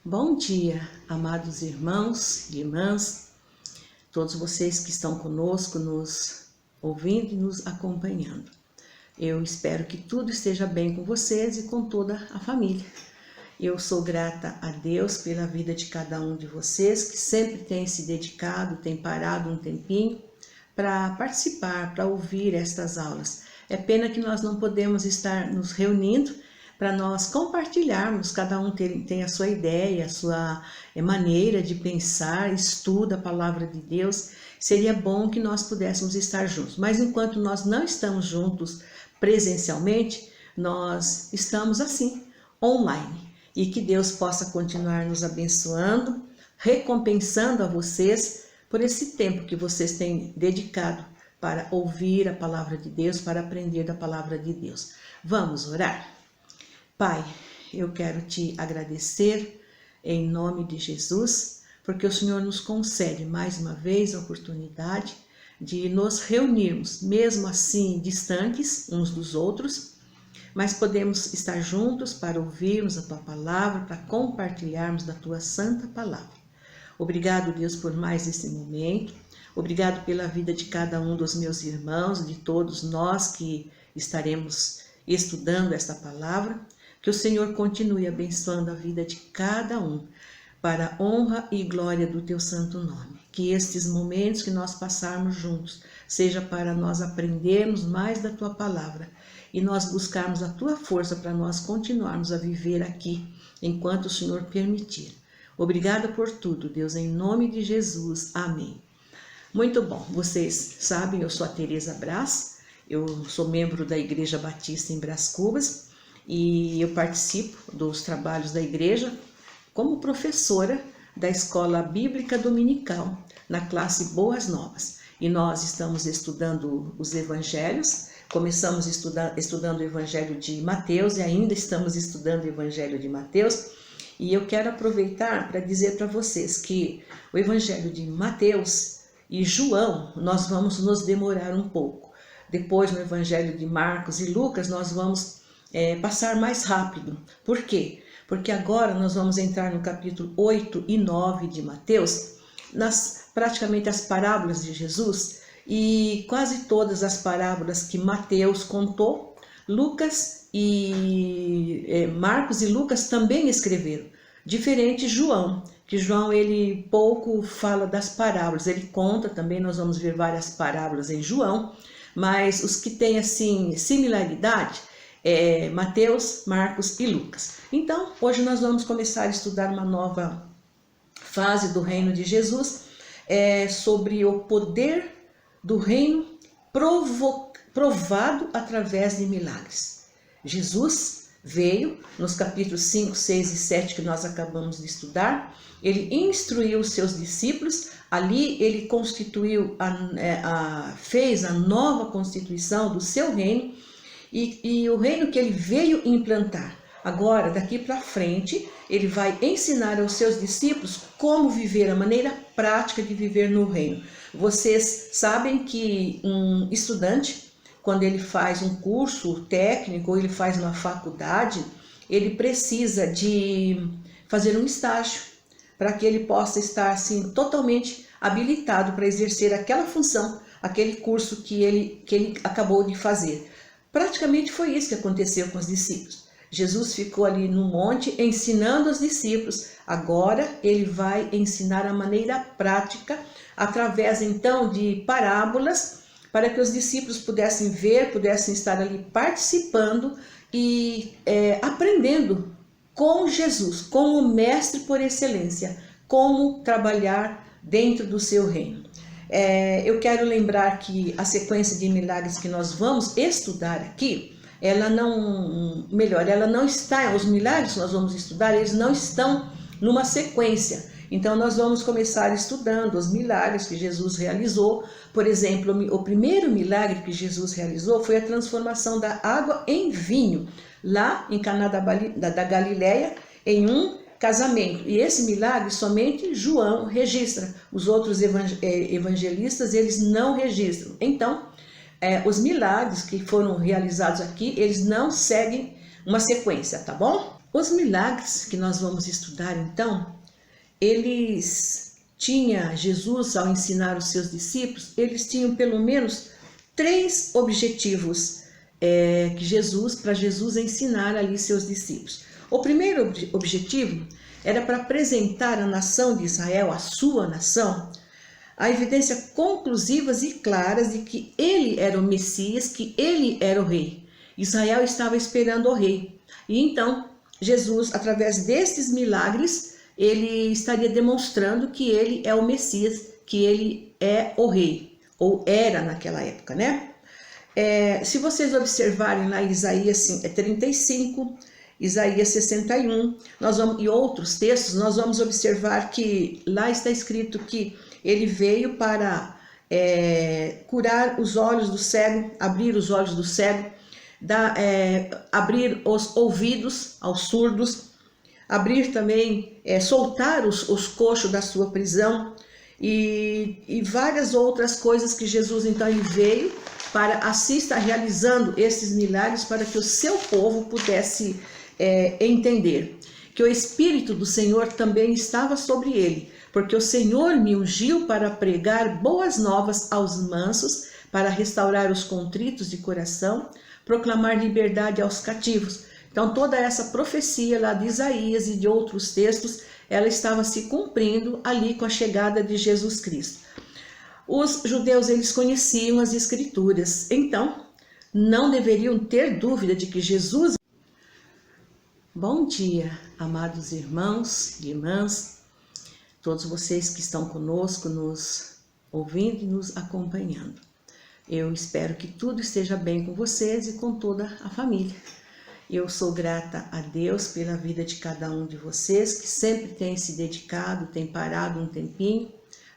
Bom dia, amados irmãos e irmãs, todos vocês que estão conosco, nos ouvindo e nos acompanhando. Eu espero que tudo esteja bem com vocês e com toda a família. Eu sou grata a Deus pela vida de cada um de vocês, que sempre tem se dedicado, tem parado um tempinho para participar, para ouvir estas aulas. É pena que nós não podemos estar nos reunindo para nós compartilharmos, cada um tem a sua ideia, a sua maneira de pensar, estuda a palavra de Deus. Seria bom que nós pudéssemos estar juntos, mas enquanto nós não estamos juntos presencialmente, nós estamos assim, online. E que Deus possa continuar nos abençoando, recompensando a vocês por esse tempo que vocês têm dedicado para ouvir a palavra de Deus, para aprender da palavra de Deus. Vamos orar? Pai, eu quero te agradecer em nome de Jesus, porque o Senhor nos concede mais uma vez a oportunidade de nos reunirmos, mesmo assim distantes uns dos outros, mas podemos estar juntos para ouvirmos a Tua palavra, para compartilharmos da Tua santa palavra. Obrigado, Deus, por mais esse momento. Obrigado pela vida de cada um dos meus irmãos, de todos nós que estaremos estudando esta palavra. Que o Senhor continue abençoando a vida de cada um, para a honra e glória do Teu santo nome. Que estes momentos que nós passarmos juntos, seja para nós aprendermos mais da Tua palavra e nós buscarmos a Tua força para nós continuarmos a viver aqui, enquanto o Senhor permitir. Obrigada por tudo, Deus, em nome de Jesus. Amém. Muito bom, vocês sabem, eu sou a Tereza Braz, eu sou membro da Igreja Batista em Braz Cubas, e eu participo dos trabalhos da igreja como professora da Escola Bíblica Dominical, na classe Boas Novas. E nós estamos estudando os evangelhos, começamos estudando o evangelho de Mateus e ainda estamos estudando o evangelho de Mateus. E eu quero aproveitar para dizer para vocês que o evangelho de Mateus e João, nós vamos nos demorar um pouco. Depois no evangelho de Marcos e Lucas, nós vamos passar mais rápido. Por quê? Porque agora nós vamos entrar no capítulo 8 e 9 de Mateus, praticamente as parábolas de Jesus, e quase todas as parábolas que Mateus contou, Lucas e Marcos e Lucas também escreveram. Diferente de João, que João ele pouco fala das parábolas, ele conta também, nós vamos ver várias parábolas em João, mas os que têm assim similaridade Mateus, Marcos e Lucas. Então, hoje nós vamos começar a estudar uma nova fase do reino de Jesus, sobre o poder do reino provado através de milagres. Jesus veio, nos capítulos 5, 6 e 7 que nós acabamos de estudar, ele instruiu os seus discípulos, ali ele constituiu, fez a nova constituição do seu reino, e o reino que ele veio implantar. Agora, daqui para frente, ele vai ensinar aos seus discípulos como viver, a maneira prática de viver no reino. Vocês sabem que um estudante, quando ele faz um curso técnico, ou ele faz uma faculdade, ele precisa de fazer um estágio, para que ele possa estar assim, totalmente habilitado para exercer aquela função, aquele curso que ele acabou de fazer. Praticamente foi isso que aconteceu com os discípulos. Jesus ficou ali no monte ensinando os discípulos. Agora ele vai ensinar a maneira prática, através então de parábolas, para que os discípulos pudessem ver, pudessem estar ali participando e aprendendo com Jesus, como mestre por excelência, como trabalhar dentro do seu reino. Eu quero lembrar que a sequência de milagres que nós vamos estudar aqui, ela não está, os milagres que nós vamos estudar, eles não estão numa sequência. Então nós vamos começar estudando os milagres que Jesus realizou. Por exemplo, o primeiro milagre que Jesus realizou foi a transformação da água em vinho, lá em Caná da Galileia, em um casamento. E esse milagre somente João registra. Os outros evangelistas, eles não registram. Então, os milagres que foram realizados aqui, eles não seguem uma sequência, tá bom? Os milagres que nós vamos estudar então, Jesus, ao ensinar os seus discípulos, eles tinham pelo menos 3 objetivos para Jesus ensinar ali seus discípulos. O primeiro objetivo era para apresentar à nação de Israel, a sua nação, a evidência conclusivas e claras de que ele era o Messias, que ele era o rei. Israel estava esperando o rei. E então, Jesus, através destes milagres, ele estaria demonstrando que ele é o Messias, que ele é o rei, ou era naquela época, né? Se vocês observarem lá em Isaías 35, Isaías 61, e outros textos, nós vamos observar que lá está escrito que ele veio para curar os olhos do cego, abrir os olhos do cego, abrir os ouvidos aos surdos, abrir também, soltar os coxos da sua prisão e várias outras coisas que Jesus então ele veio para assim estar realizando esses milagres para que o seu povo pudesse entender que o Espírito do Senhor também estava sobre ele, porque o Senhor me ungiu para pregar boas novas aos mansos, para restaurar os contritos de coração, proclamar liberdade aos cativos. Então toda essa profecia lá de Isaías e de outros textos, ela estava se cumprindo ali com a chegada de Jesus Cristo. Os judeus, eles conheciam as Escrituras, então não deveriam ter dúvida de que Jesus... Bom dia, amados irmãos e irmãs, todos vocês que estão conosco, nos ouvindo e nos acompanhando. Eu espero que tudo esteja bem com vocês e com toda a família. Eu sou grata a Deus pela vida de cada um de vocês, que sempre tem se dedicado, tem parado um tempinho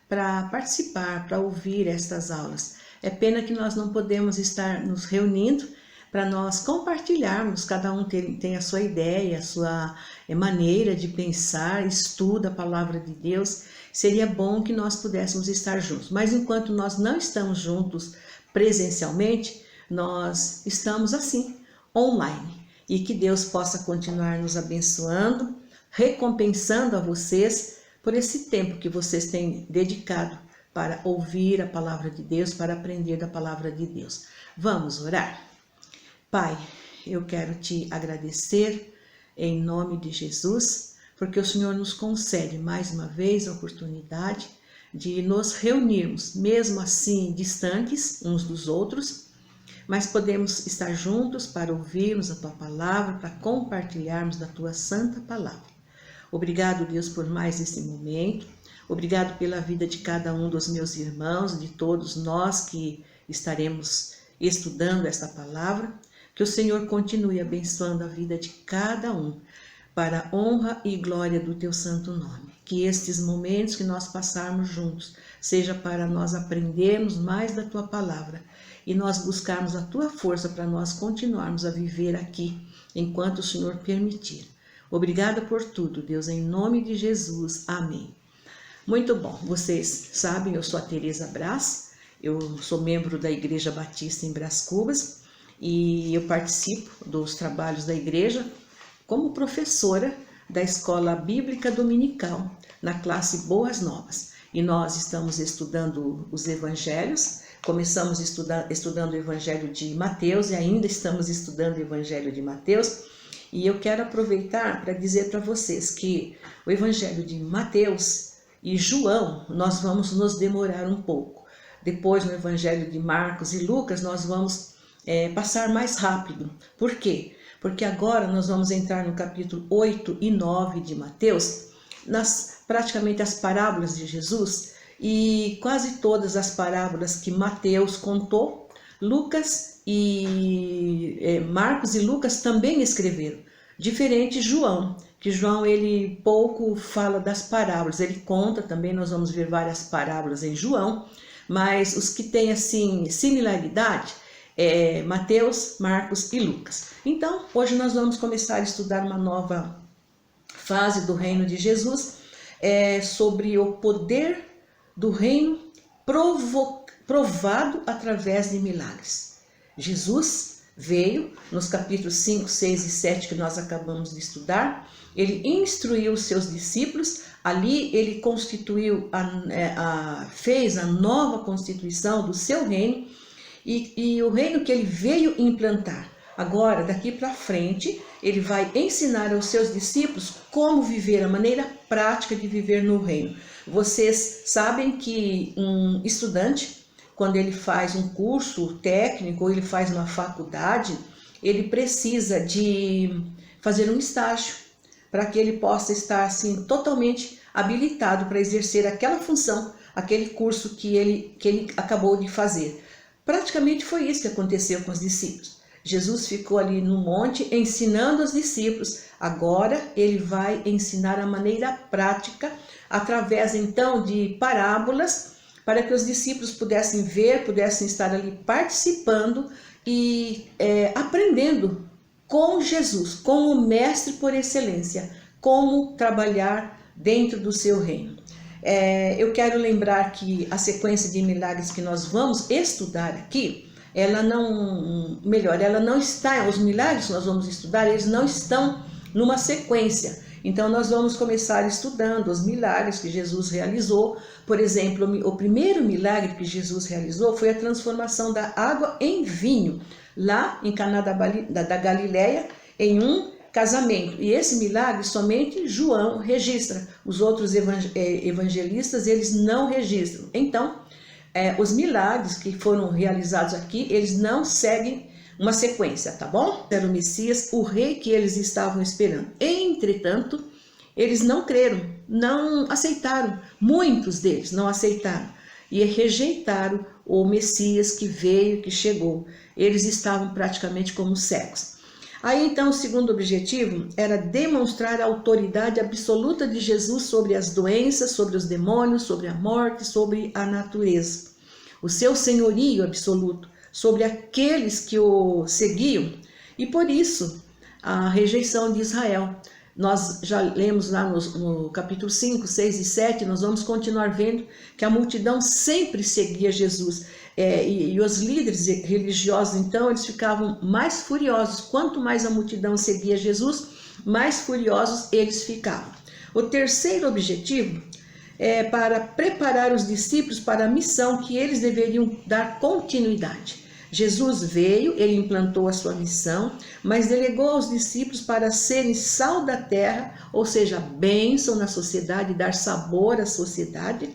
para participar, para ouvir estas aulas. É pena que nós não podemos estar nos reunindo para nós compartilharmos, cada um tem a sua ideia, a sua maneira de pensar, estuda a palavra de Deus. Seria bom que nós pudéssemos estar juntos, mas enquanto nós não estamos juntos presencialmente, nós estamos assim, online. E que Deus possa continuar nos abençoando, recompensando a vocês por esse tempo que vocês têm dedicado para ouvir a palavra de Deus, para aprender da palavra de Deus. Vamos orar? Pai, eu quero te agradecer em nome de Jesus, porque o Senhor nos concede mais uma vez a oportunidade de nos reunirmos, mesmo assim distantes uns dos outros, mas podemos estar juntos para ouvirmos a Tua Palavra, para compartilharmos da Tua Santa Palavra. Obrigado, Deus, por mais esse momento. Obrigado pela vida de cada um dos meus irmãos, de todos nós que estaremos estudando esta palavra. Que o Senhor continue abençoando a vida de cada um, para a honra e glória do Teu santo nome. Que estes momentos que nós passarmos juntos, seja para nós aprendermos mais da Tua palavra e nós buscarmos a Tua força para nós continuarmos a viver aqui, enquanto o Senhor permitir. Obrigada por tudo, Deus, em nome de Jesus. Amém. Muito bom, vocês sabem, eu sou a Tereza Braz, eu sou membro da Igreja Batista em Braz Cubas e eu participo dos trabalhos da igreja como professora da Escola Bíblica Dominical, na classe Boas Novas. E nós estamos estudando os Evangelhos, começamos estudando o Evangelho de Mateus e ainda estamos estudando o Evangelho de Mateus. E eu quero aproveitar para dizer para vocês que o Evangelho de Mateus e João, nós vamos nos demorar um pouco. Depois, no Evangelho de Marcos e Lucas, nós vamos passar mais rápido. Por quê? Porque agora nós vamos entrar no capítulo 8 e 9 de Mateus, praticamente as parábolas de Jesus, e quase todas as parábolas que Mateus contou, Marcos e Lucas também escreveram. Diferente João, que João ele pouco fala das parábolas, ele conta também, nós vamos ver várias parábolas em João, mas os que têm assim similaridade é Mateus, Marcos e Lucas. Então, hoje nós vamos começar a estudar uma nova fase do reino de Jesus, sobre o poder do reino provado através de milagres. Jesus veio, nos capítulos 5, 6 e 7 que nós acabamos de estudar, ele instruiu os seus discípulos, ali ele constituiu, fez a nova constituição do seu reino, e o reino que ele veio implantar. Agora, daqui para frente, ele vai ensinar aos seus discípulos como viver, a maneira prática de viver no reino. Vocês sabem que um estudante, quando ele faz um curso técnico ou ele faz uma faculdade, ele precisa de fazer um estágio para que ele possa estar assim totalmente habilitado para exercer aquela função, aquele curso que ele acabou de fazer. Praticamente foi isso que aconteceu com os discípulos. Jesus ficou ali no monte ensinando os discípulos. Agora ele vai ensinar a maneira prática, através então de parábolas, para que os discípulos pudessem ver, pudessem estar ali participando e aprendendo com Jesus, como mestre por excelência, como trabalhar dentro do seu reino. Eu quero lembrar que a sequência de milagres que nós vamos estudar aqui, ela não está, os milagres que nós vamos estudar, eles não estão numa sequência. Então nós vamos começar estudando os milagres que Jesus realizou. Por exemplo, o primeiro milagre que Jesus realizou foi a transformação da água em vinho, lá em Caná da Galileia, em um casamento. E esse milagre somente João registra. Os outros evangelistas, eles não registram. Então, os milagres que foram realizados aqui, eles não seguem uma sequência, tá bom? Era o Messias, o rei que eles estavam esperando. Entretanto, eles não creram, não aceitaram. Muitos deles não aceitaram e rejeitaram o Messias que veio, que chegou. Eles estavam praticamente como cegos. Aí então o segundo objetivo era demonstrar a autoridade absoluta de Jesus sobre as doenças, sobre os demônios, sobre a morte, sobre a natureza. O seu senhorio absoluto sobre aqueles que o seguiam, e por isso a rejeição de Israel. Nós já lemos lá no capítulo 5, 6 e 7, nós vamos continuar vendo que a multidão sempre seguia Jesus. E os líderes religiosos, então, eles ficavam mais furiosos. Quanto mais a multidão seguia Jesus, mais furiosos eles ficavam. O terceiro objetivo é para preparar os discípulos para a missão que eles deveriam dar continuidade. Jesus veio, ele implantou a sua missão, mas delegou aos discípulos para serem sal da terra, ou seja, bênção na sociedade, dar sabor à sociedade,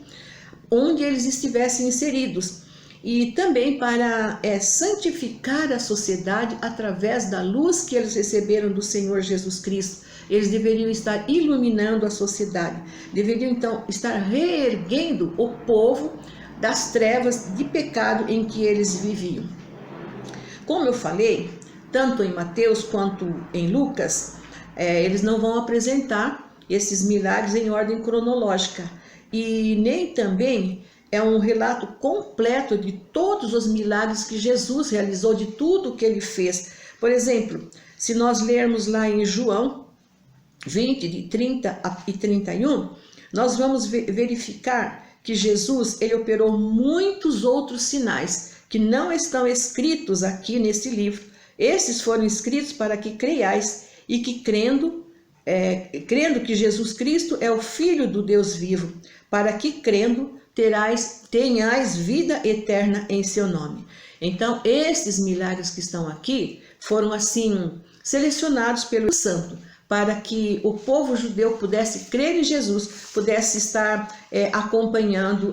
onde eles estivessem inseridos. E também para santificar a sociedade através da luz que eles receberam do Senhor Jesus Cristo. Eles deveriam estar iluminando a sociedade, deveriam então estar reerguendo o povo das trevas de pecado em que eles viviam. Como eu falei, tanto em Mateus quanto em Lucas, eles não vão apresentar esses milagres em ordem cronológica e nem também é um relato completo de todos os milagres que Jesus realizou, de tudo o que ele fez. Por exemplo, se nós lermos lá em João 20, de 30 e 31, nós vamos verificar que Jesus ele operou muitos outros sinais que não estão escritos aqui nesse livro. Esses foram escritos para que creiais e que crendo que Jesus Cristo é o Filho do Deus vivo, para que crendo tenhais vida eterna em seu nome. Então, esses milagres que estão aqui foram assim selecionados pelo Santo, para que o povo judeu pudesse crer em Jesus, pudesse estar acompanhando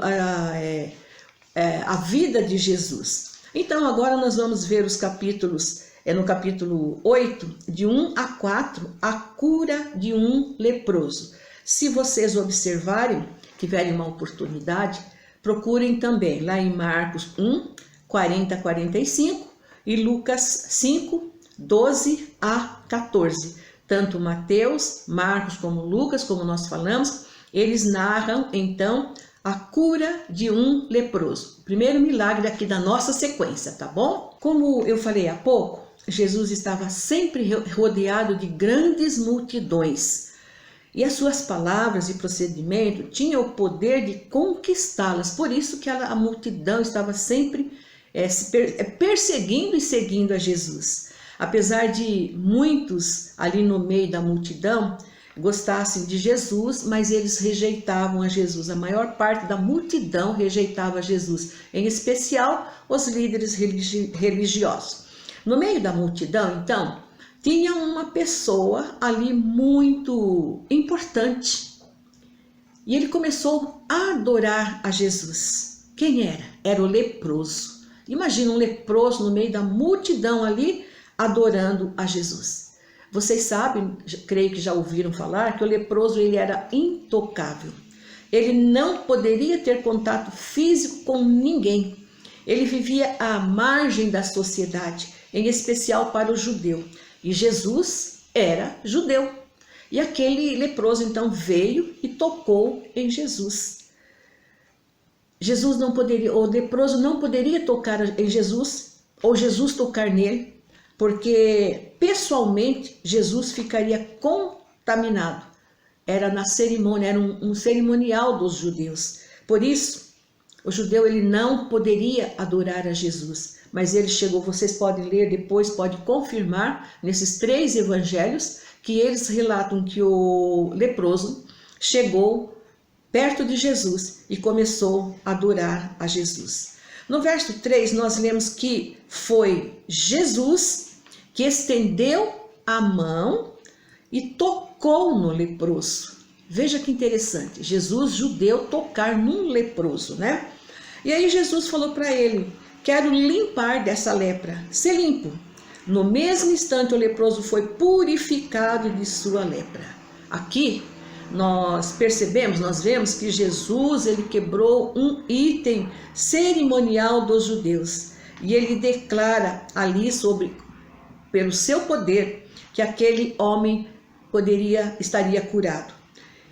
a vida de Jesus. Então, agora nós vamos ver os capítulos, no capítulo 8, de 1 a 4, a cura de um leproso. Se vocês observarem, tiverem uma oportunidade, procurem também lá em Marcos 1, 40 a 45 e Lucas 5, 12 a 14. Tanto Mateus, Marcos como Lucas, como nós falamos, eles narram então a cura de um leproso. O primeiro milagre aqui da nossa sequência, tá bom? Como eu falei há pouco, Jesus estava sempre rodeado de grandes multidões. E as suas palavras e procedimento tinham o poder de conquistá-las. Por isso que a multidão estava sempre perseguindo e seguindo a Jesus. Apesar de muitos ali no meio da multidão gostassem de Jesus, mas eles rejeitavam a Jesus. A maior parte da multidão rejeitava Jesus, em especial os líderes religiosos. No meio da multidão, então, tinha uma pessoa ali muito importante. E ele começou a adorar a Jesus. Quem era? Era o leproso. Imagina um leproso no meio da multidão ali, adorando a Jesus. Vocês sabem, creio que já ouviram falar, que o leproso ele era intocável. Ele não poderia ter contato físico com ninguém. Ele vivia à margem da sociedade, em especial para o judeu. E Jesus era judeu. E aquele leproso então veio e tocou em Jesus. Jesus não poderia, o leproso não poderia tocar em Jesus, ou Jesus tocar nele, porque pessoalmente Jesus ficaria contaminado. Era na cerimônia, era um cerimonial dos judeus. Por isso, o judeu ele não poderia adorar a Jesus, mas ele chegou, vocês podem ler depois, pode confirmar nesses 3 evangelhos, que eles relatam que o leproso chegou perto de Jesus e começou a adorar a Jesus. No verso 3 nós lemos que foi Jesus que estendeu a mão e tocou no leproso. Veja que interessante, Jesus judeu tocar num leproso, né? E aí Jesus falou para ele, quero limpar dessa lepra, ser limpo. No mesmo instante o leproso foi purificado de sua lepra. Aqui nós percebemos, nós vemos que Jesus ele quebrou um item cerimonial dos judeus. E ele declara ali pelo seu poder, que aquele homem estaria curado.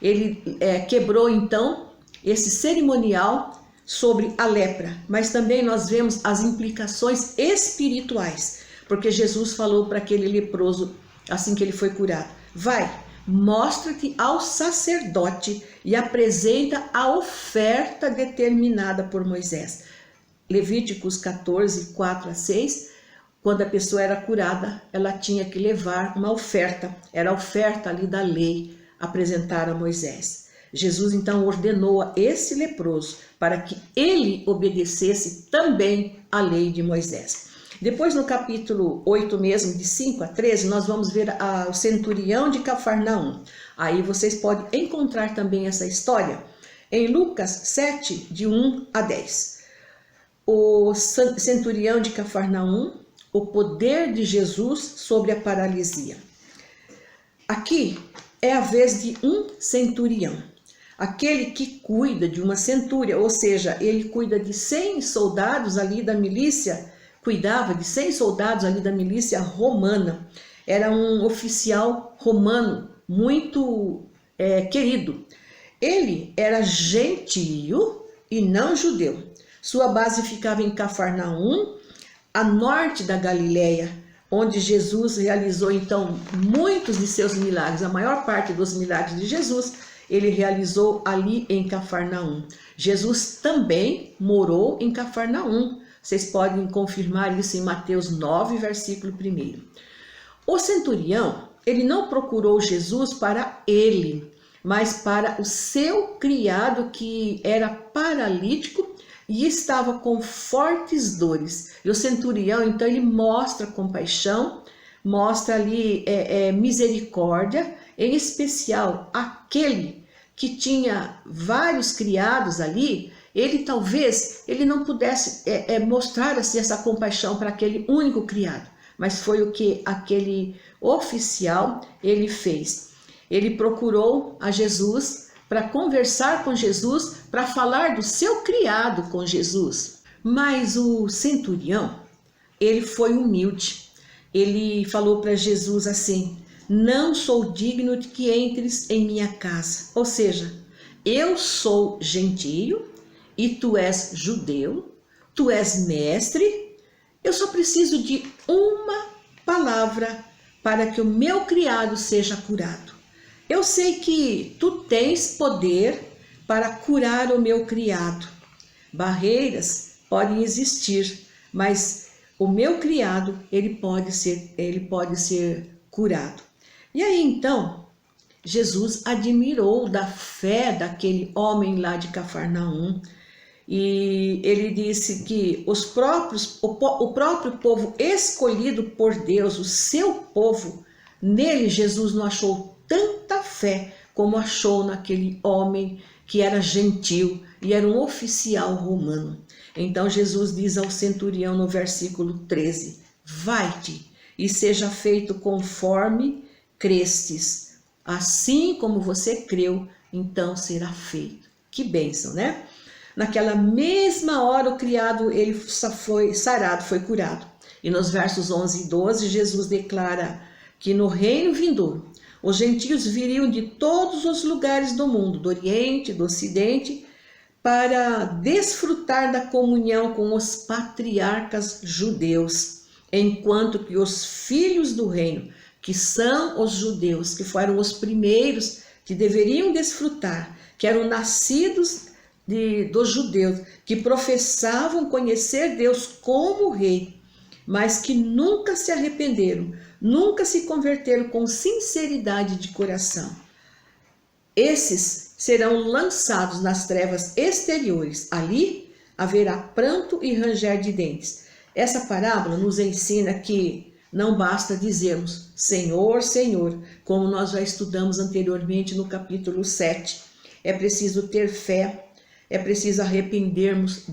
Ele quebrou então esse cerimonial sobre a lepra, mas também nós vemos as implicações espirituais, porque Jesus falou para aquele leproso, assim que ele foi curado, vai, mostra-te ao sacerdote e apresenta a oferta determinada por Moisés. Levíticos 14, 4 a 6, quando a pessoa era curada, ela tinha que levar uma oferta, era a oferta ali da lei, apresentar a Moisés. Jesus então ordenou a esse leproso para que ele obedecesse também à lei de Moisés. Depois no capítulo 8 mesmo, de 5 a 13, nós vamos ver o centurião de Cafarnaum. Aí vocês podem encontrar também essa história em Lucas 7, de 1 a 10. O centurião de Cafarnaum, o poder de Jesus sobre a paralisia. Aqui é a vez de um centurião, aquele que cuida de uma centúria, ou seja, ele cuida de 100 soldados ali da milícia, cuidava de 100 soldados ali da milícia romana. Era um oficial romano muito querido. Ele era gentio e não judeu. Sua base ficava em Cafarnaum, a norte da Galileia, onde Jesus realizou então muitos de seus milagres. A maior parte dos milagres de Jesus ele realizou ali em Cafarnaum. Jesus também morou em Cafarnaum. Vocês podem confirmar isso em Mateus 9, versículo 1. O centurião, ele não procurou Jesus para ele, mas para o seu criado que era paralítico e estava com fortes dores. E o centurião, então, ele mostra compaixão, mostra ali misericórdia, em especial aquele que tinha vários criados ali, ele não pudesse mostrar assim, essa compaixão para aquele único criado, mas foi o que aquele oficial ele fez. Ele procurou a Jesus para conversar com Jesus, para falar do seu criado com Jesus. Mas o centurião, ele foi humilde. Ele falou para Jesus assim, não sou digno de que entres em minha casa. Ou seja, eu sou gentio e tu és judeu, tu és mestre, eu só preciso de uma palavra para que o meu criado seja curado. Eu sei que tu tens poder para curar o meu criado. Barreiras podem existir, mas o meu criado, ele pode ser curado. E aí então, Jesus admirou da fé daquele homem lá de Cafarnaum, e ele disse que o próprio povo escolhido por Deus, o seu povo, nele Jesus não achou tanta fé como achou naquele homem que era gentil e era um oficial romano. Então Jesus diz ao centurião no versículo 13: vai-te e seja feito conforme crestes. Assim como você creu, então será feito. Que bênção, né? Naquela mesma hora o criado ele foi sarado, foi curado. E nos versos 11 e 12 Jesus declara que no reino vindouro os gentios viriam de todos os lugares do mundo, do Oriente, do Ocidente, para desfrutar da comunhão com os patriarcas judeus, enquanto que os filhos do reino, que são os judeus, que foram os primeiros que deveriam desfrutar, que eram nascidos dos judeus, que professavam conhecer Deus como rei, mas que nunca se arrependeram, nunca se converteram com sinceridade de coração. Esses serão lançados nas trevas exteriores. Ali haverá pranto e ranger de dentes. Essa parábola nos ensina que não basta dizermos Senhor, Senhor, como nós já estudamos anteriormente no capítulo 7. É preciso ter fé, é preciso arrependermos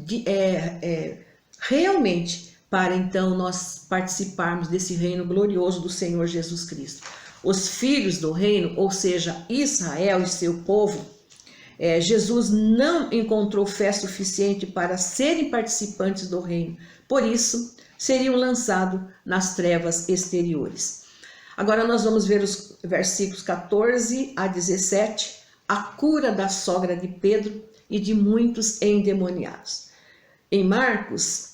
realmente para então nós participarmos desse reino glorioso do Senhor Jesus Cristo. Os filhos do reino, ou seja, Israel e seu povo, Jesus não encontrou fé suficiente para serem participantes do reino. Por isso, seriam lançados nas trevas exteriores. Agora nós vamos ver os versículos 14 a 17, a cura da sogra de Pedro e de muitos endemoniados. Em Marcos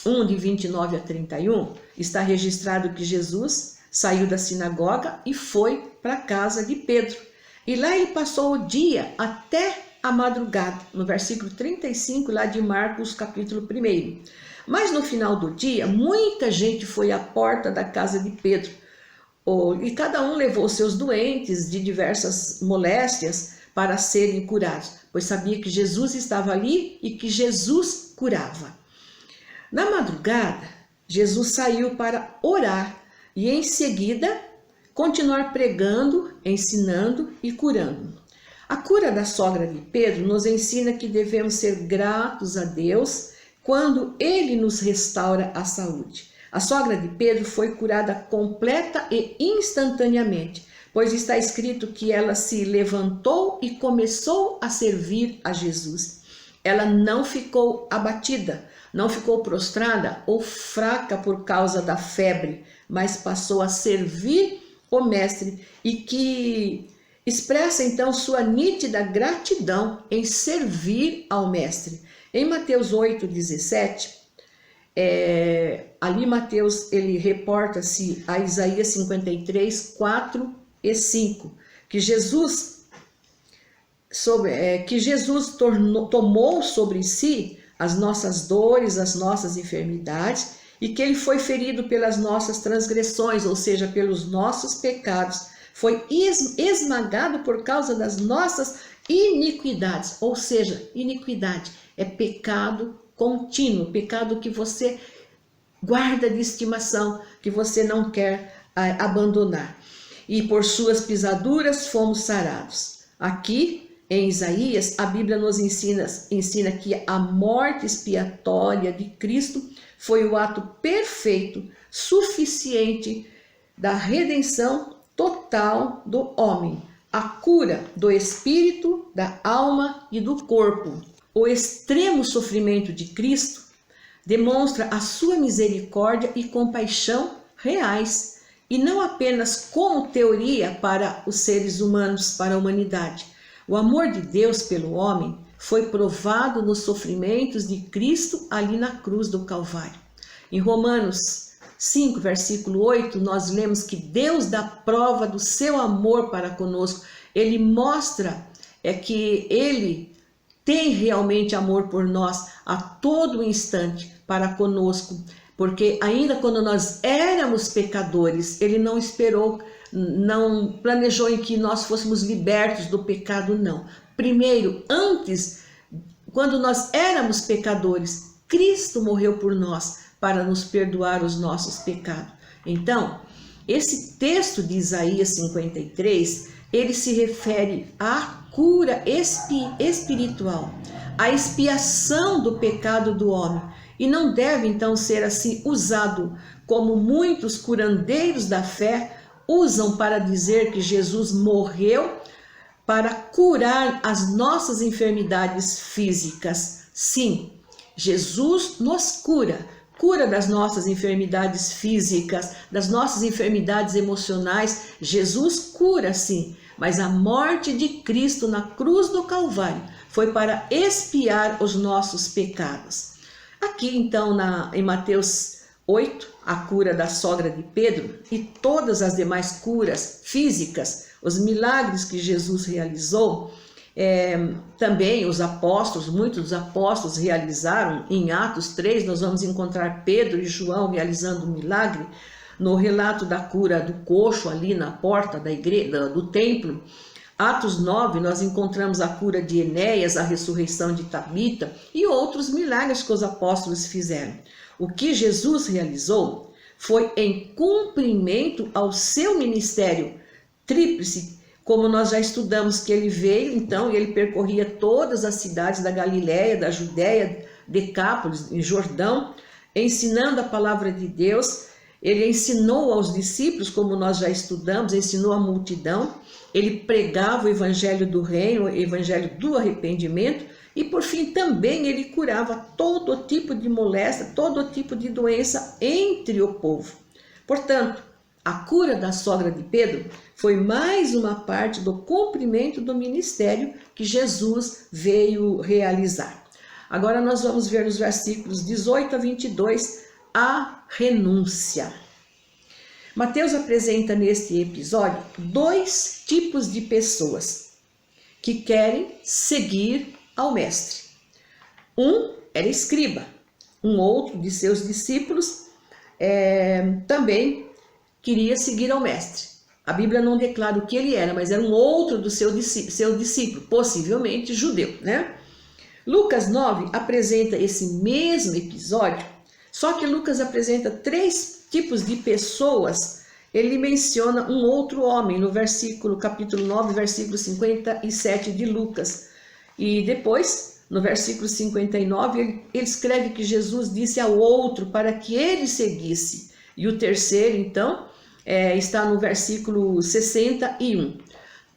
1, de 29 a 31, está registrado que Jesus saiu da sinagoga e foi para a casa de Pedro. E lá ele passou o dia até a madrugada, no versículo 35, lá de Marcos, capítulo 1. Mas no final do dia, muita gente foi à porta da casa de Pedro, e cada um levou seus doentes de diversas moléstias para serem curados, pois sabia que Jesus estava ali e que Jesus curava. Na madrugada, Jesus saiu para orar e em seguida continuar pregando, ensinando e curando. A cura da sogra de Pedro nos ensina que devemos ser gratos a Deus quando Ele nos restaura a saúde. A sogra de Pedro foi curada completa e instantaneamente, pois está escrito que ela se levantou e começou a servir a Jesus. Ela não ficou abatida, não ficou prostrada ou fraca por causa da febre, mas passou a servir o Mestre e que expressa então sua nítida gratidão em servir ao Mestre. Em Mateus 8,17, ali Mateus ele reporta-se a Isaías 53, 4 e 5, que Jesus tomou sobre si as nossas dores, as nossas enfermidades, e que ele foi ferido pelas nossas transgressões, ou seja, pelos nossos pecados, foi esmagado por causa das nossas iniquidades, ou seja, iniquidade é pecado contínuo, pecado que você guarda de estimação, que você não quer abandonar. E por suas pisaduras fomos sarados. Aqui em Isaías, a Bíblia nos ensina que a morte expiatória de Cristo foi o ato perfeito, suficiente da redenção total do homem, a cura do espírito, da alma e do corpo. O extremo sofrimento de Cristo demonstra a sua misericórdia e compaixão reais, e não apenas como teoria para os seres humanos, para a humanidade. O amor de Deus pelo homem foi provado nos sofrimentos de Cristo ali na cruz do Calvário. Em Romanos 5, versículo 8, nós lemos que Deus dá prova do seu amor para conosco. Ele mostra que Ele tem realmente amor por nós a todo instante, para conosco, porque ainda quando nós éramos pecadores, ele não esperou, não planejou em que nós fôssemos libertos do pecado, não. Primeiro, antes, quando nós éramos pecadores, Cristo morreu por nós para nos perdoar os nossos pecados. Então, esse texto de Isaías 53, ele se refere à cura espiritual, à expiação do pecado do homem, e não deve então ser assim usado como muitos curandeiros da fé usam para dizer que Jesus morreu para curar as nossas enfermidades físicas. Sim, Jesus nos cura das nossas enfermidades físicas, das nossas enfermidades emocionais. Jesus cura, sim, mas a morte de Cristo na cruz do Calvário foi para expiar os nossos pecados. Aqui então em Mateus 8, a cura da sogra de Pedro e todas as demais curas físicas, os milagres que Jesus realizou, também os apóstolos, muitos dos apóstolos realizaram. Em Atos 3 nós vamos encontrar Pedro e João realizando um milagre. No relato da cura do coxo ali na porta da igreja, do templo, Atos 9 nós encontramos a cura de Enéas, a ressurreição de Tabita e outros milagres que os apóstolos fizeram. O que Jesus realizou foi em cumprimento ao seu ministério tríplice, como nós já estudamos que ele veio, então, e ele percorria todas as cidades da Galiléia, da Judéia, Decápolis, em Jordão, ensinando a palavra de Deus. Ele ensinou aos discípulos, como nós já estudamos, ensinou a multidão. Ele pregava o evangelho do reino, o evangelho do arrependimento, e por fim também ele curava todo tipo de moléstia, todo tipo de doença entre o povo. Portanto, a cura da sogra de Pedro foi mais uma parte do cumprimento do ministério que Jesus veio realizar. Agora nós vamos ver nos versículos 18 a 22 a renúncia. Mateus apresenta neste episódio dois tipos de pessoas que querem seguir ao mestre. Um era escriba, um outro de seus discípulos também queria seguir ao mestre. A Bíblia não declara o que ele era, mas era um outro do seu discípulo, possivelmente judeu, né? Lucas 9 apresenta esse mesmo episódio, só que Lucas apresenta três tipos de pessoas. Ele menciona um outro homem no capítulo 9, versículo 57 de Lucas. E depois, no versículo 59, ele escreve que Jesus disse ao outro para que ele seguisse. E o terceiro, então, está no versículo 61.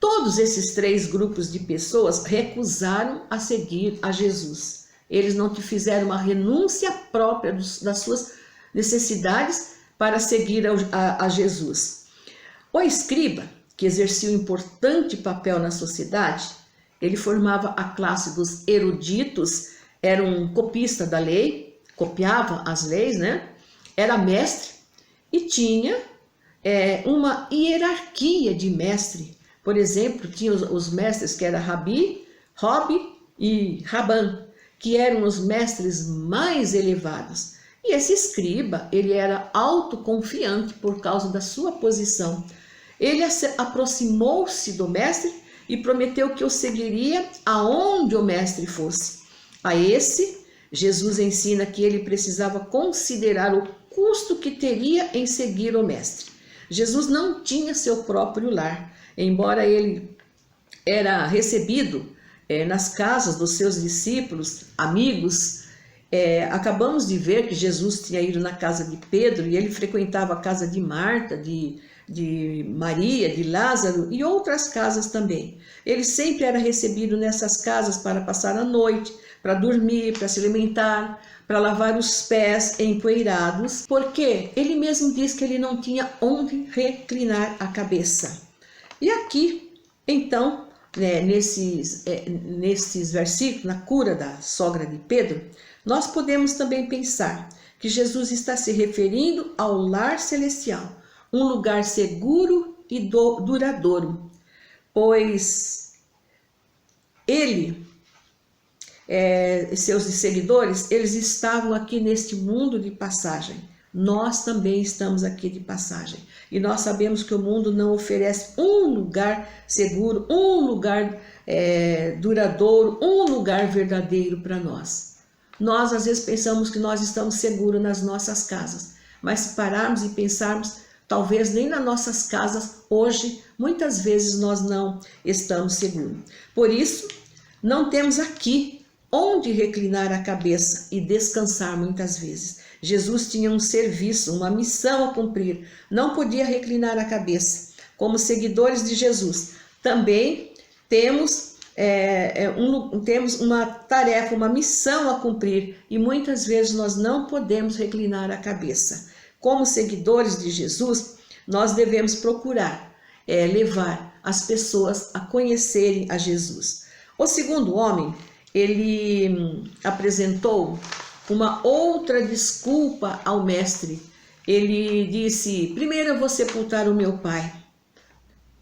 Todos esses três grupos de pessoas recusaram a seguir a Jesus. Eles não fizeram uma renúncia própria das suas necessidades para seguir a Jesus. O escriba, que exercia um importante papel na sociedade, ele formava a classe dos eruditos, era um copista da lei, copiava as leis, né? Era mestre e tinha uma hierarquia de mestre. Por exemplo, tinha os mestres que eram Rabi, Robi e Raban, que eram os mestres mais elevados. E esse escriba, ele era autoconfiante por causa da sua posição. Ele aproximou-se do mestre e prometeu que o seguiria aonde o mestre fosse. A esse, Jesus ensina que ele precisava considerar o custo que teria em seguir o mestre. Jesus não tinha seu próprio lar, embora ele era recebido nas casas dos seus discípulos, amigos. Acabamos de ver que Jesus tinha ido na casa de Pedro e ele frequentava a casa de Marta, de Maria, de Lázaro e outras casas também. Ele sempre era recebido nessas casas para passar a noite, para dormir, para se alimentar, para lavar os pés empoeirados, porque ele mesmo diz que ele não tinha onde reclinar a cabeça. E aqui, então, nesses versículos, na cura da sogra de Pedro, nós podemos também pensar que Jesus está se referindo ao lar celestial, um lugar seguro e duradouro, pois ele seus seguidores, eles estavam aqui neste mundo de passagem. Nós também estamos aqui de passagem. E nós sabemos que o mundo não oferece um lugar seguro, um lugar duradouro, um lugar verdadeiro para nós. Nós às vezes pensamos que nós estamos seguros nas nossas casas, mas se pararmos e pensarmos, talvez nem nas nossas casas hoje, muitas vezes nós não estamos seguros. Por isso, não temos aqui onde reclinar a cabeça e descansar muitas vezes. Jesus tinha um serviço, uma missão a cumprir, não podia reclinar a cabeça. Como seguidores de Jesus, também temos uma tarefa, uma missão a cumprir e muitas vezes nós não podemos reclinar a cabeça. Como seguidores de Jesus, nós devemos procurar levar as pessoas a conhecerem a Jesus. O segundo homem, ele apresentou uma outra desculpa ao mestre. Ele disse: primeiro eu vou sepultar o meu pai.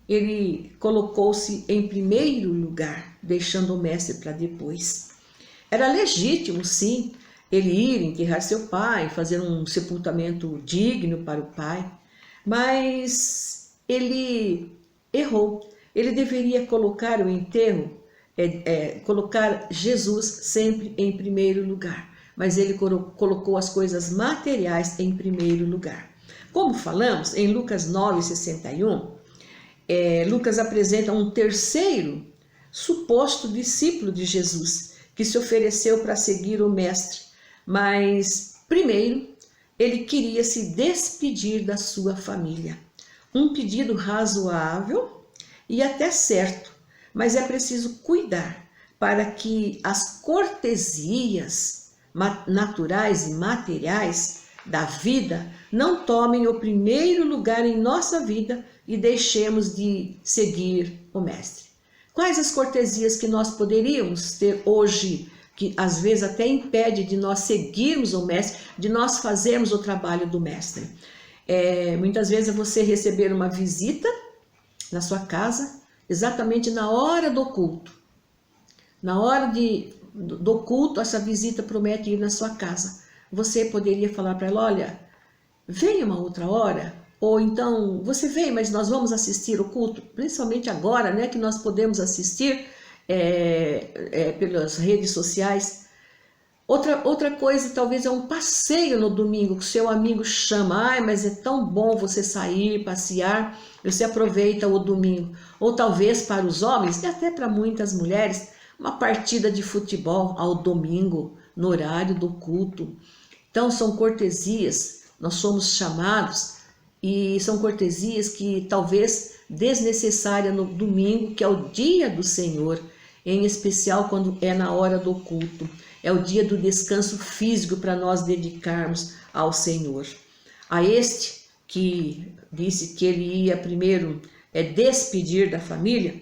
Ele colocou-se em primeiro lugar, deixando o mestre para depois. Era legítimo, sim, ele ir enterrar seu pai, fazer um sepultamento digno para o pai, mas ele errou. Ele deveria colocar o enterro, colocar Jesus sempre em primeiro lugar, mas ele colocou as coisas materiais em primeiro lugar. Como falamos em Lucas 9:61, Lucas apresenta um terceiro suposto discípulo de Jesus que se ofereceu para seguir o mestre, mas primeiro ele queria se despedir da sua família. Um pedido razoável e até certo, mas é preciso cuidar para que as cortesias naturais e materiais da vida não tomem o primeiro lugar em nossa vida e deixemos de seguir o mestre. Quais as cortesias que nós poderíamos ter hoje, que às vezes até impede de nós seguirmos o mestre, de nós fazermos o trabalho do mestre? Muitas vezes é você receber uma visita na sua casa, exatamente na hora do culto. Na hora do culto, essa visita promete ir na sua casa. Você poderia falar para ela: olha, venha uma outra hora, ou então, você vem, mas nós vamos assistir o culto, principalmente agora, né, que nós podemos assistir pelas redes sociais. Outra coisa, talvez é um passeio no domingo, que o seu amigo chama: mas é tão bom você sair, passear, você aproveita o domingo. Ou talvez para os homens, e até para muitas mulheres, uma partida de futebol ao domingo, no horário do culto. Então são cortesias, nós somos chamados, e são cortesias que talvez desnecessárias no domingo, que é o dia do Senhor, em especial quando é na hora do culto. É o dia do descanso físico para nós dedicarmos ao Senhor. A este que disse que ele ia primeiro despedir da família,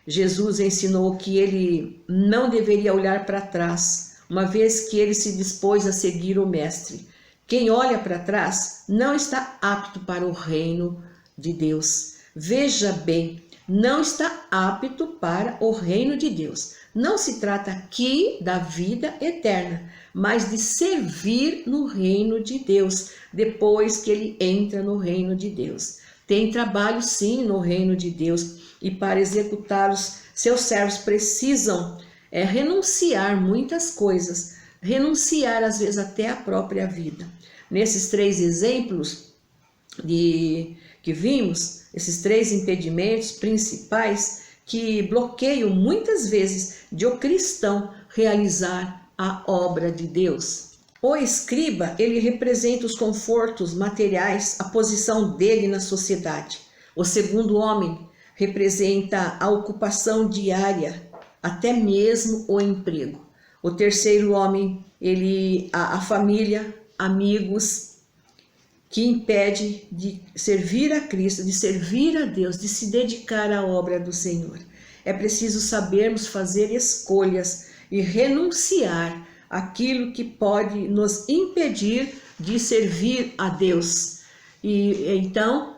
Jesus ensinou que ele não deveria olhar para trás, uma vez que ele se dispôs a seguir o mestre. Quem olha para trás não está apto para o reino de Deus. Veja bem, não está apto para o reino de Deus. Não se trata aqui da vida eterna, mas de servir no reino de Deus, depois que ele entra no reino de Deus. Tem trabalho sim no reino de Deus, e para executá-los, seus servos precisam renunciar muitas coisas, renunciar às vezes até a própria vida. Nesses 3 exemplos que vimos, esses 3 impedimentos principais que bloqueiam muitas vezes de o cristão realizar a obra de Deus. O escriba, ele representa os confortos materiais, a posição dele na sociedade. O segundo homem representa a ocupação diária, até mesmo o emprego. O terceiro homem, a família, amigos, que impede de servir a Cristo, de servir a Deus, de se dedicar à obra do Senhor. É preciso sabermos fazer escolhas e renunciar àquilo que pode nos impedir de servir a Deus. E então,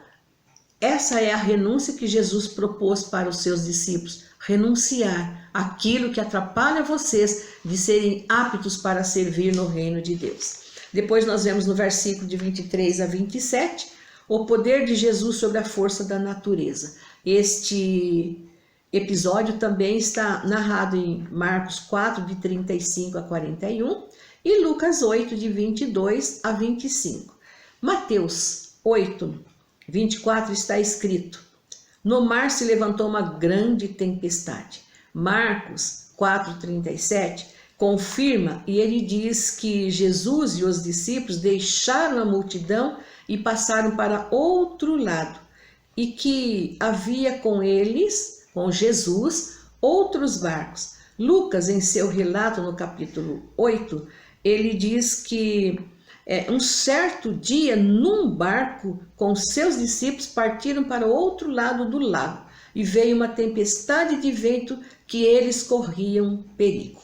essa é a renúncia que Jesus propôs para os seus discípulos: renunciar aquilo que atrapalha vocês de serem aptos para servir no reino de Deus. Depois nós vemos no versículo de 23 a 27, o poder de Jesus sobre a força da natureza. Este episódio também está narrado em Marcos 4, de 35 a 41 e Lucas 8, de 22 a 25. Mateus 8, 24 está escrito: no mar se levantou uma grande tempestade. Marcos 4, 37 confirma e ele diz que Jesus e os discípulos deixaram a multidão e passaram para outro lado e que havia com eles, com Jesus, outros barcos. Lucas, em seu relato no capítulo 8, ele diz que um certo dia, num barco com seus discípulos, partiram para outro lado do lago e veio uma tempestade de vento que eles corriam perigo.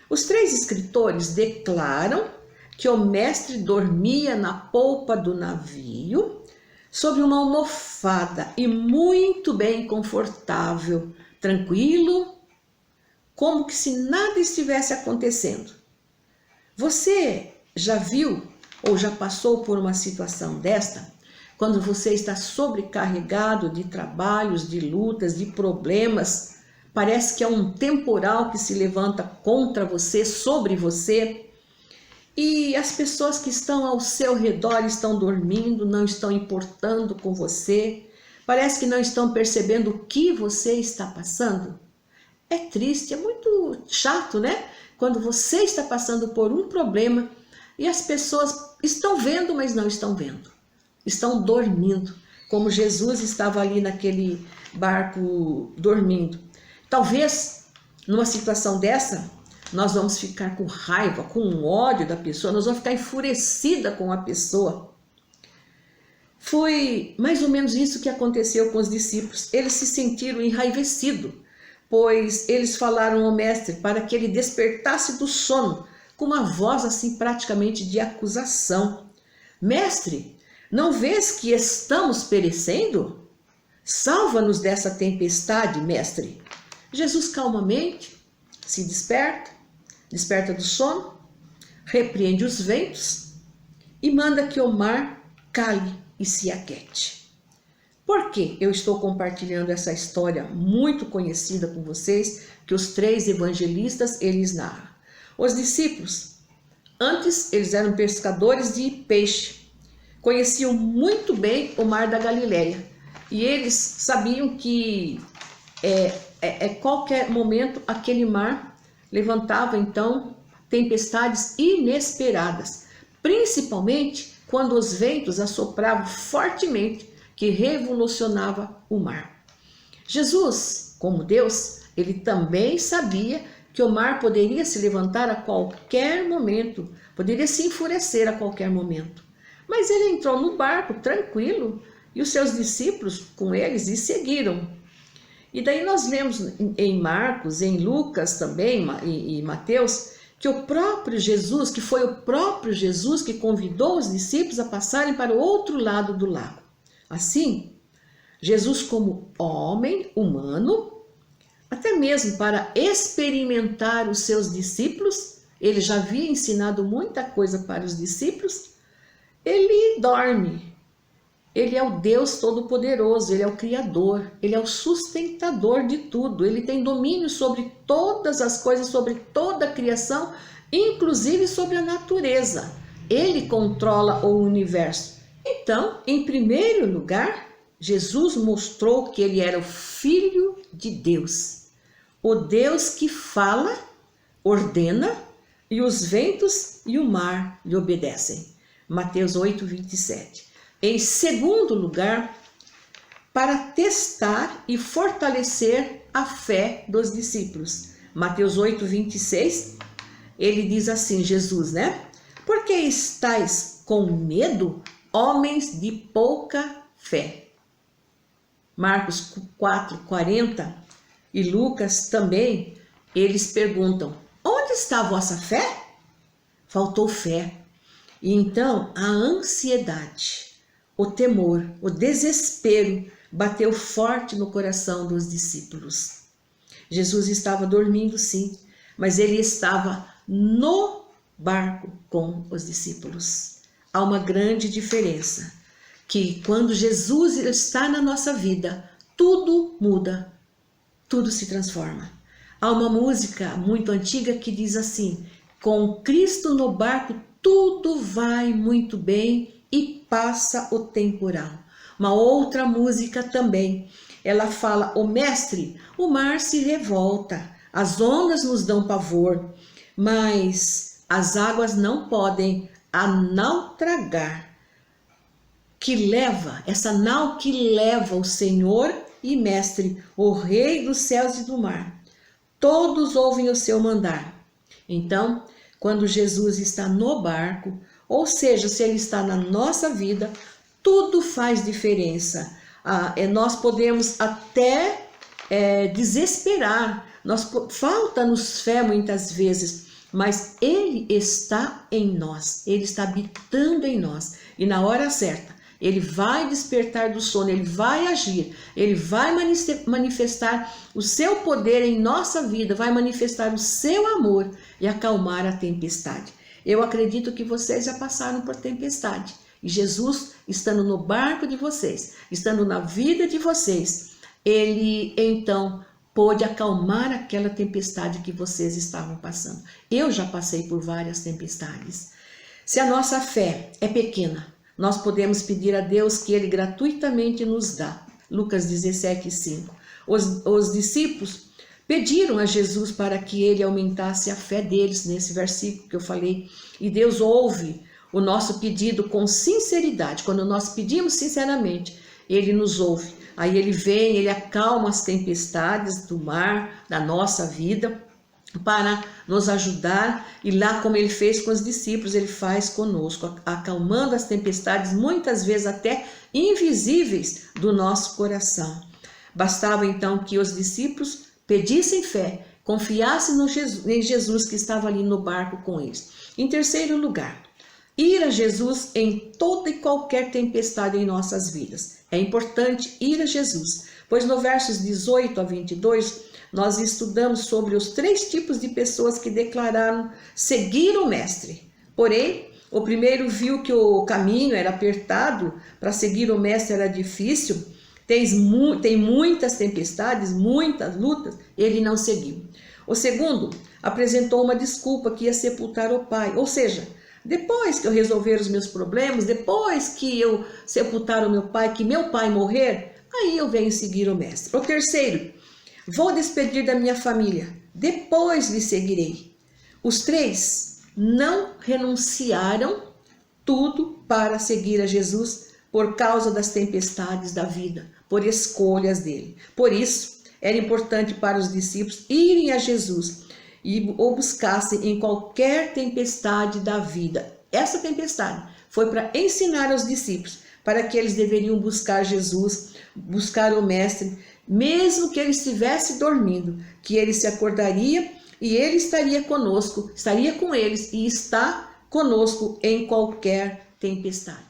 Os três escritores declaram que o mestre dormia na polpa do navio sobre uma almofada e muito bem confortável, tranquilo, como que se nada estivesse acontecendo. Você já viu ou já passou por uma situação desta? Quando você está sobrecarregado de trabalhos, de lutas, de problemas, parece que é um temporal que se levanta contra você, sobre você, e as pessoas que estão ao seu redor estão dormindo, não estão importando com você, parece que não estão percebendo o que você está passando. É triste, é muito chato, né? Quando você está passando por um problema e as pessoas estão vendo, mas não estão vendo. Estão dormindo, como Jesus estava ali naquele barco dormindo. Talvez, numa situação dessa, nós vamos ficar com raiva, com ódio da pessoa, nós vamos ficar enfurecida com a pessoa. Foi mais ou menos isso que aconteceu com os discípulos. Eles se sentiram enraivecidos, pois eles falaram ao mestre para que ele despertasse do sono, com uma voz assim praticamente de acusação. Mestre, não vês que estamos perecendo? Salva-nos dessa tempestade, mestre. Jesus calmamente se desperta do sono, repreende os ventos e manda que o mar cale e se aquete. Por que eu estou compartilhando essa história muito conhecida com vocês, que os três evangelistas eles narram? Os discípulos, antes eles eram pescadores de peixe, conheciam muito bem o mar da Galileia e eles sabiam que qualquer momento aquele mar levantava então tempestades inesperadas, principalmente quando os ventos assopravam fortemente, que revolucionava o mar. Jesus, como Deus, ele também sabia que o mar poderia se levantar a qualquer momento, poderia se enfurecer a qualquer momento. Mas ele entrou no barco tranquilo e os seus discípulos com eles e seguiram. E daí nós lemos em Marcos, em Lucas também e Mateus, que o próprio Jesus, que foi o próprio Jesus que convidou os discípulos a passarem para o outro lado do lago. Assim, Jesus como homem humano, até mesmo para experimentar os seus discípulos, ele já havia ensinado muita coisa para os discípulos, ele dorme. Ele é o Deus Todo-Poderoso, ele é o Criador, ele é o sustentador de tudo, ele tem domínio sobre todas as coisas, sobre toda a criação, inclusive sobre a natureza. Ele controla o universo. Então, em primeiro lugar, Jesus mostrou que ele era o Filho de Deus, o Deus que fala, ordena, e os ventos e o mar lhe obedecem. Mateus 8, 27. Em segundo lugar, para testar e fortalecer a fé dos discípulos. Mateus 8, 26, ele diz assim, Jesus, né? Por que estáis com medo, homens de pouca fé? Marcos 4, 40 e Lucas também, eles perguntam, onde está a vossa fé? Faltou fé. E então a ansiedade, o temor, o desespero bateu forte no coração dos discípulos. Jesus estava dormindo, sim, mas ele estava no barco com os discípulos. Há uma grande diferença, que quando Jesus está na nossa vida, tudo muda, tudo se transforma. Há uma música muito antiga que diz assim: com Cristo no barco tudo vai muito bem e passa o temporal. Uma outra música também, ela fala: o mestre, o mar se revolta, as ondas nos dão pavor, mas as águas não podem a naufragar. Essa nau que leva o Senhor e Mestre, o Rei dos céus e do mar. Todos ouvem o seu mandar. Então, quando Jesus está no barco, ou seja, se ele está na nossa vida, tudo faz diferença. Nós podemos até desesperar, falta-nos fé muitas vezes, mas ele está em nós, ele está habitando em nós, e na hora certa, ele vai despertar do sono, ele vai agir, ele vai manifestar o seu poder em nossa vida, vai manifestar o seu amor e acalmar a tempestade. Eu acredito que vocês já passaram por tempestade, e Jesus, estando no barco de vocês, estando na vida de vocês, ele então pôde acalmar aquela tempestade que vocês estavam passando. Eu já passei por várias tempestades. Se a nossa fé é pequena, nós podemos pedir a Deus que Ele gratuitamente nos dá. Lucas 17:5. Os discípulos pediram a Jesus para que Ele aumentasse a fé deles, nesse versículo que eu falei. E Deus ouve o nosso pedido com sinceridade. Quando nós pedimos sinceramente, Ele nos ouve. Aí Ele vem, Ele acalma as tempestades do mar, da nossa vida, para nos ajudar, e lá como ele fez com os discípulos, ele faz conosco, acalmando as tempestades, muitas vezes até invisíveis do nosso coração. Bastava então que os discípulos pedissem fé, confiassem em Jesus que estava ali no barco com eles. Em terceiro lugar, ir a Jesus em toda e qualquer tempestade em nossas vidas. É importante ir a Jesus, pois no versos 18 a 22, nós estudamos sobre os 3 tipos de pessoas que declararam seguir o Mestre. Porém, o primeiro viu que o caminho era apertado, para seguir o Mestre era difícil, tem muitas tempestades, muitas lutas, ele não seguiu. O segundo apresentou uma desculpa que ia sepultar o pai, ou seja, depois que eu resolver os meus problemas, depois que eu sepultar o meu pai, que meu pai morrer, aí eu venho seguir o Mestre. O terceiro: vou despedir da minha família, depois lhe seguirei. Os 3 não renunciaram tudo para seguir a Jesus por causa das tempestades da vida, por escolhas dele. Por isso, era importante para os discípulos irem a Jesus e o buscassem em qualquer tempestade da vida. Essa tempestade foi para ensinar aos discípulos para que eles deveriam buscar Jesus, buscar o Mestre, mesmo que ele estivesse dormindo, que ele se acordaria e ele estaria conosco, estaria com eles e está conosco em qualquer tempestade.